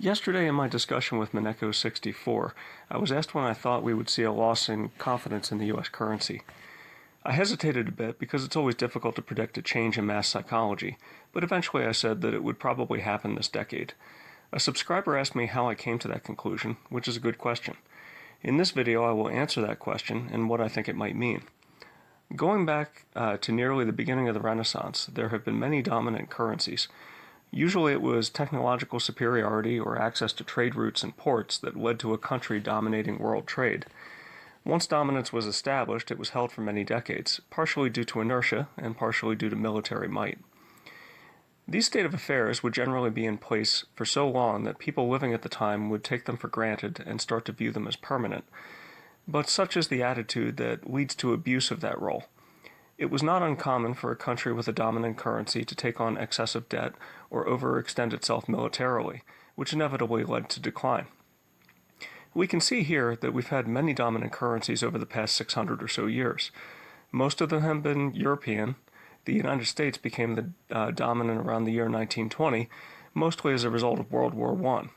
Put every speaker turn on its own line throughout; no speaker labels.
Yesterday in my discussion with Mineko64, I was asked when I thought we would see a loss in confidence in the U.S. currency. I hesitated a bit because it's always difficult to predict a change in mass psychology, but eventually I said that it would probably happen this decade. A subscriber asked me how I came to that conclusion, which is a good question. In this video I will answer that question and what I think it might mean. Going back to nearly the beginning of the Renaissance, there have been many dominant currencies. Usually it was technological superiority or access to trade routes and ports that led to a country dominating world trade. Once dominance was established, it was held for many decades, partially due to inertia and partially due to military might. These state of affairs would generally be in place for so long that people living at the time would take them for granted and start to view them as permanent. But such is the attitude that leads to abuse of that role. It was not uncommon for a country with a dominant currency to take on excessive debt or overextend itself militarily, which inevitably led to decline. We can see here that we've had many dominant currencies over the past 600 or so years. Most of them have been European. The United States became the dominant around the year 1920, mostly as a result of World War I.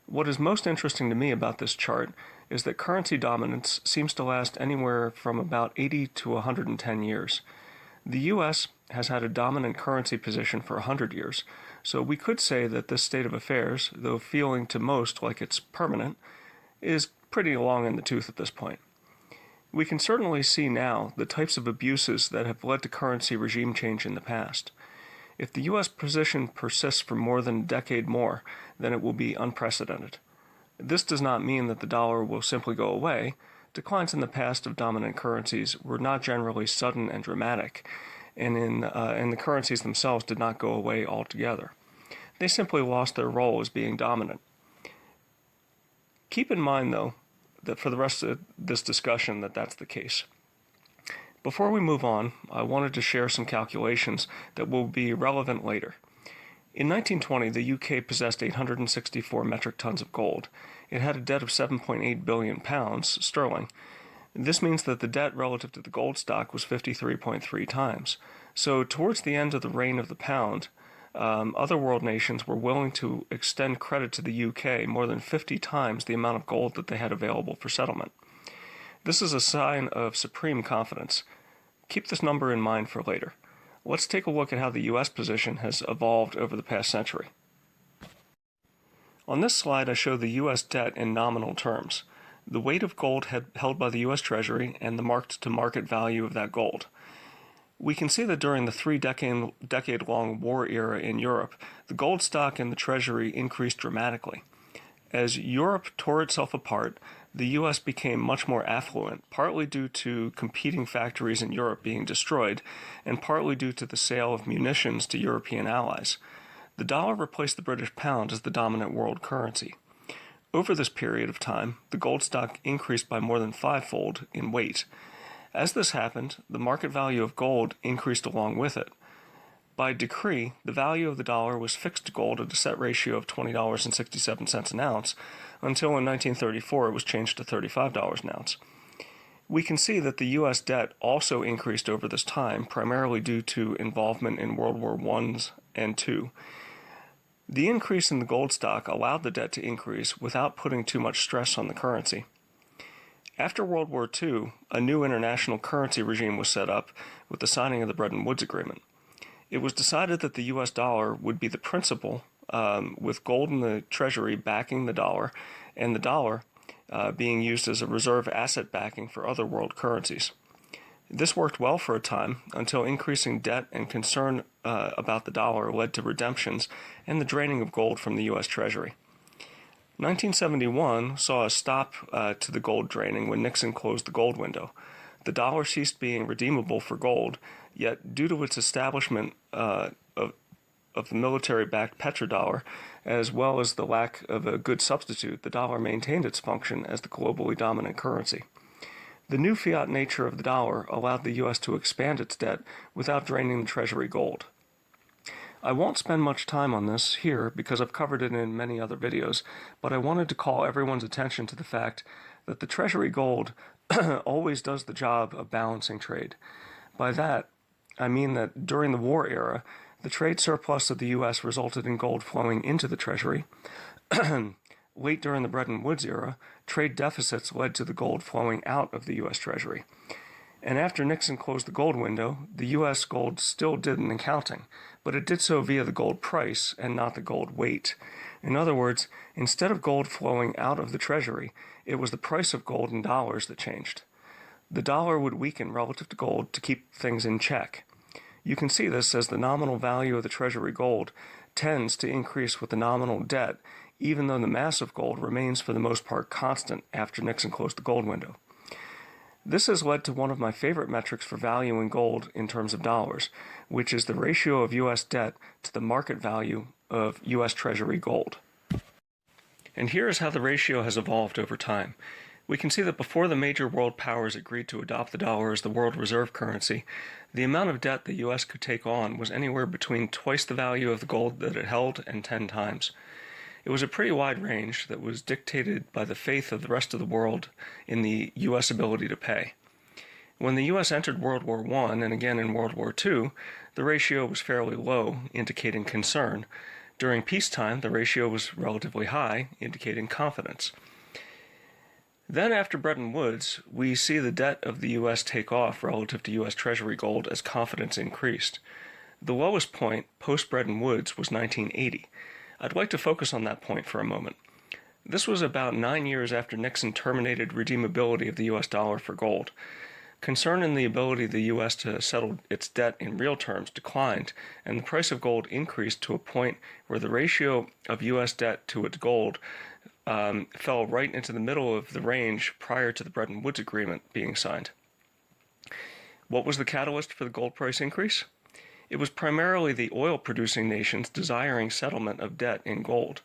What is most interesting to me about this chart is that currency dominance seems to last anywhere from about 80 to 110 years. The U.S. has had a dominant currency position for 100 years, so we could say that this state of affairs, though feeling to most like it's permanent, is pretty long in the tooth at this point. We can certainly see now the types of abuses that have led to currency regime change in the past. If the U.S. position persists for more than a decade more, then it will be unprecedented. This does not mean that the dollar will simply go away. Declines in the past of dominant currencies were not generally sudden and dramatic, and the currencies themselves did not go away altogether. They simply lost their role as being dominant. Keep in mind, though, that for the rest of this discussion that's the case. Before we move on, I wanted to share some calculations that will be relevant later. In 1920, the UK possessed 864 metric tons of gold. It had a debt of 7.8 billion pounds sterling. This means that the debt relative to the gold stock was 53.3 times. So towards the end of the reign of the pound, other world nations were willing to extend credit to the UK more than 50 times the amount of gold that they had available for settlement. This is a sign of supreme confidence. Keep this number in mind for later. Let's take a look at how the U.S. position has evolved over the past century. On this slide, I show the U.S. debt in nominal terms, the weight of gold held by the U.S. Treasury, and the marked-to-market value of that gold. We can see that during the three-decade-long war era in Europe, the gold stock in the Treasury increased dramatically. As Europe tore itself apart, the U.S. became much more affluent, partly due to competing factories in Europe being destroyed, and partly due to the sale of munitions to European allies. The dollar replaced the British pound as the dominant world currency. Over this period of time, the gold stock increased by more than fivefold in weight. As this happened, the market value of gold increased along with it. By decree, the value of the dollar was fixed to gold at a set ratio of $20.67 an ounce, until in 1934 it was changed to $35 an ounce. We can see that the U.S. debt also increased over this time, primarily due to involvement in World War I and II. The increase in the gold stock allowed the debt to increase without putting too much stress on the currency. After World War II, a new international currency regime was set up with the signing of the Bretton Woods Agreement. It was decided that the U.S. dollar would be the principal, with gold in the Treasury backing the dollar, and the dollar being used as a reserve asset backing for other world currencies. This worked well for a time, until increasing debt and concern about the dollar led to redemptions and the draining of gold from the U.S. Treasury. 1971 saw a stop to the gold draining when Nixon closed the gold window. The dollar ceased being redeemable for gold, yet due to its establishment of the military-backed petrodollar, as well as the lack of a good substitute, the dollar maintained its function as the globally dominant currency. The new fiat nature of the dollar allowed the U.S. to expand its debt without draining the Treasury gold. I won't spend much time on this here because I've covered it in many other videos, but I wanted to call everyone's attention to the fact that the Treasury gold always does the job of balancing trade. By that, I mean that during the war era, the trade surplus of the U.S. resulted in gold flowing into the Treasury, Late during the Bretton Woods era, trade deficits led to the gold flowing out of the U.S. Treasury. And after Nixon closed the gold window, the U.S. gold still did an accounting, but it did so via the gold price and not the gold weight. In other words, instead of gold flowing out of the Treasury, it was the price of gold in dollars that changed. The dollar would weaken relative to gold to keep things in check. You can see this as the nominal value of the Treasury gold tends to increase with the nominal debt, even though the mass of gold remains for the most part constant after Nixon closed the gold window. This has led to one of my favorite metrics for valuing gold in terms of dollars, which is the ratio of U.S. debt to the market value of U.S. Treasury gold. And here is how the ratio has evolved over time. We can see that before the major world powers agreed to adopt the dollar as the world reserve currency, the amount of debt the U.S. could take on was anywhere between twice the value of the gold that it held and 10 times. It was a pretty wide range that was dictated by the faith of the rest of the world in the U.S. ability to pay. When the U.S. entered World War I and again in World War II, the ratio was fairly low, indicating concern. During peacetime, the ratio was relatively high, indicating confidence. Then after Bretton Woods, we see the debt of the U.S. take off relative to U.S. Treasury gold as confidence increased. The lowest point post-Bretton Woods was 1980. I'd like to focus on that point for a moment. This was about 9 years after Nixon terminated redeemability of the U.S. dollar for gold. Concern in the ability of the U.S. to settle its debt in real terms declined, and the price of gold increased to a point where the ratio of U.S. debt to its gold fell right into the middle of the range prior to the Bretton Woods Agreement being signed. What was the catalyst for the gold price increase? It was primarily the oil-producing nations desiring settlement of debt in gold.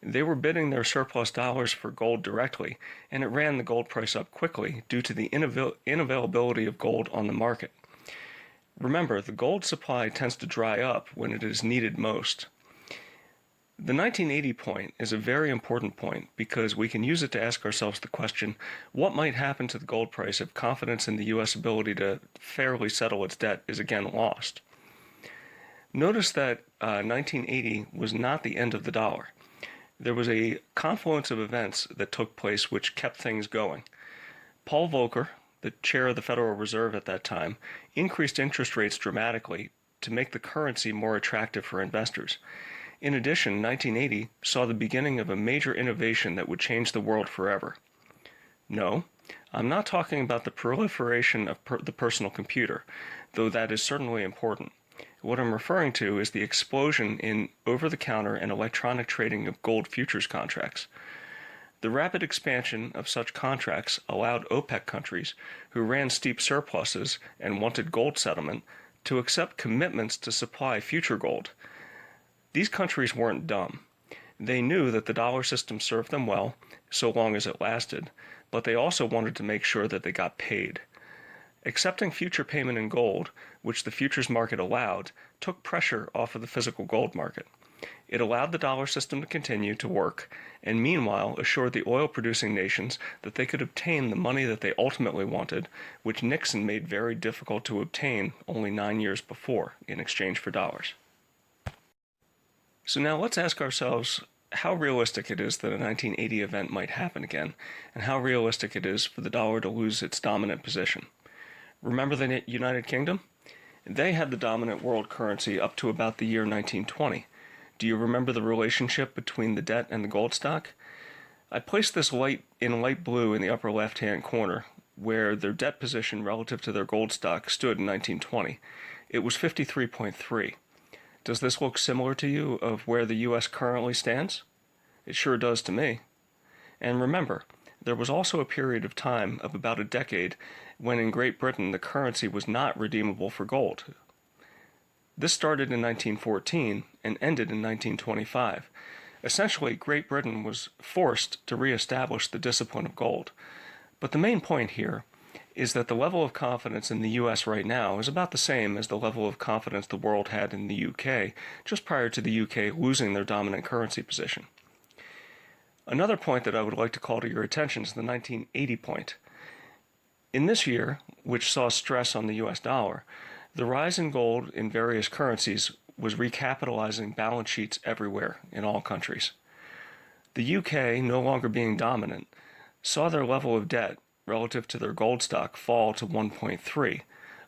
They were bidding their surplus dollars for gold directly, and it ran the gold price up quickly due to the unavailability of gold on the market. Remember, the gold supply tends to dry up when it is needed most. The 1980 point is a very important point because we can use it to ask ourselves the question, what might happen to the gold price if confidence in the U.S. ability to fairly settle its debt is again lost? Notice that 1980 was not the end of the dollar. There was a confluence of events that took place which kept things going. Paul Volcker, the chair of the Federal Reserve at that time, increased interest rates dramatically to make the currency more attractive for investors. In addition, 1980 saw the beginning of a major innovation that would change the world forever. No, I'm not talking about the proliferation of the personal computer, though that is certainly important. What I'm referring to is the explosion in over-the-counter and electronic trading of gold futures contracts. The rapid expansion of such contracts allowed OPEC countries, who ran steep surpluses and wanted gold settlement, to accept commitments to supply future gold. These countries weren't dumb. They knew that the dollar system served them well, so long as it lasted, but they also wanted to make sure that they got paid. Accepting future payment in gold, which the futures market allowed, took pressure off of the physical gold market. It allowed the dollar system to continue to work, and meanwhile assured the oil-producing nations that they could obtain the money that they ultimately wanted, which Nixon made very difficult to obtain only 9 years before in exchange for dollars. So now let's ask ourselves how realistic it is that a 1980 event might happen again, and how realistic it is for the dollar to lose its dominant position. Remember the United Kingdom? They had the dominant world currency up to about the year 1920. Do you remember the relationship between the debt and the gold stock? I placed this in light blue in the upper left-hand corner, where their debt position relative to their gold stock stood in 1920. It was 53.3. Does this look similar to you of where the U.S. currently stands? It sure does to me. And remember, there was also a period of time of about a decade when in Great Britain the currency was not redeemable for gold. This started in 1914 and ended in 1925. Essentially, Great Britain was forced to reestablish the discipline of gold. But the main point here is that the level of confidence in the U.S. right now is about the same as the level of confidence the world had in the U.K. just prior to the U.K. losing their dominant currency position. Another point that I would like to call to your attention is the 1980 point. In this year, which saw stress on the U.S. dollar, the rise in gold in various currencies was recapitalizing balance sheets everywhere in all countries. The UK, no longer being dominant, saw their level of debt relative to their gold stock fall to 1.3,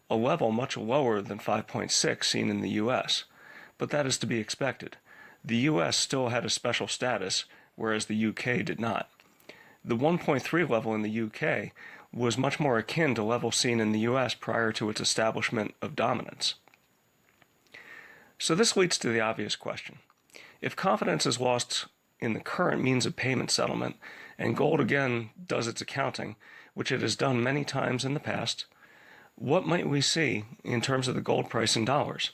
a level much lower than 5.6 seen in the US. But that is to be expected. The US still had a special status, whereas the UK did not. The 1.3 level in the UK was much more akin to levels seen in the US prior to its establishment of dominance. So this leads to the obvious question. If confidence is lost in the current means of payment settlement, and gold again does its accounting, which it has done many times in the past, what might we see in terms of the gold price in dollars?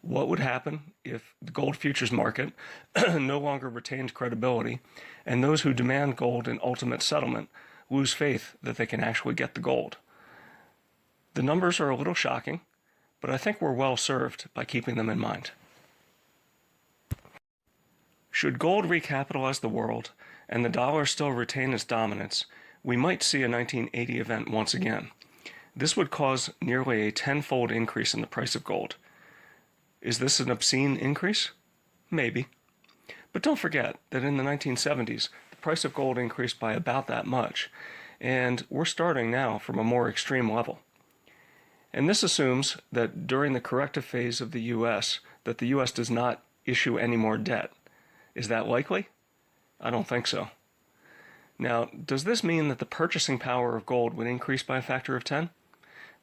What would happen if the gold futures market no longer retains credibility, and those who demand gold in ultimate settlement lose faith that they can actually get the gold? The numbers are a little shocking, but I think we're well served by keeping them in mind. Should gold recapitalize the world and the dollar still retain its dominance, we might see a 1980 event once again. This would cause nearly a tenfold increase in the price of gold. Is this an obscene increase? Maybe. But don't forget that in the 1970s, the price of gold increased by about that much, and we're starting now from a more extreme level. And this assumes that during the corrective phase of the U.S., that the U.S. does not issue any more debt. Is that likely? I don't think so. Now, does this mean that the purchasing power of gold would increase by a factor of 10?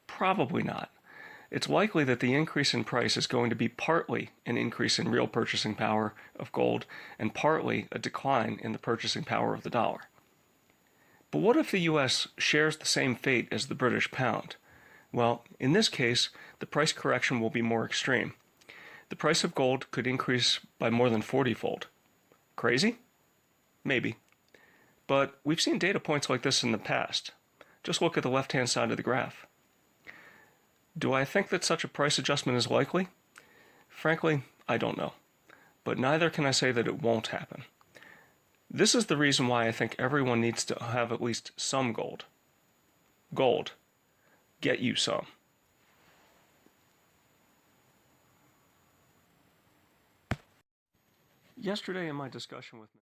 Probably not. It's likely that the increase in price is going to be partly an increase in real purchasing power of gold and partly a decline in the purchasing power of the dollar. But what if the U.S. shares the same fate as the British pound? Well, in this case, the price correction will be more extreme. The price of gold could increase by more than 40-fold. Crazy? Maybe. But we've seen data points like this in the past. Just look at the left-hand side of the graph. Do I think that such a price adjustment is likely? Frankly, I don't know. But neither can I say that it won't happen. This is the reason why I think everyone needs to have at least some gold. Gold. Get you some. Yesterday in my discussion with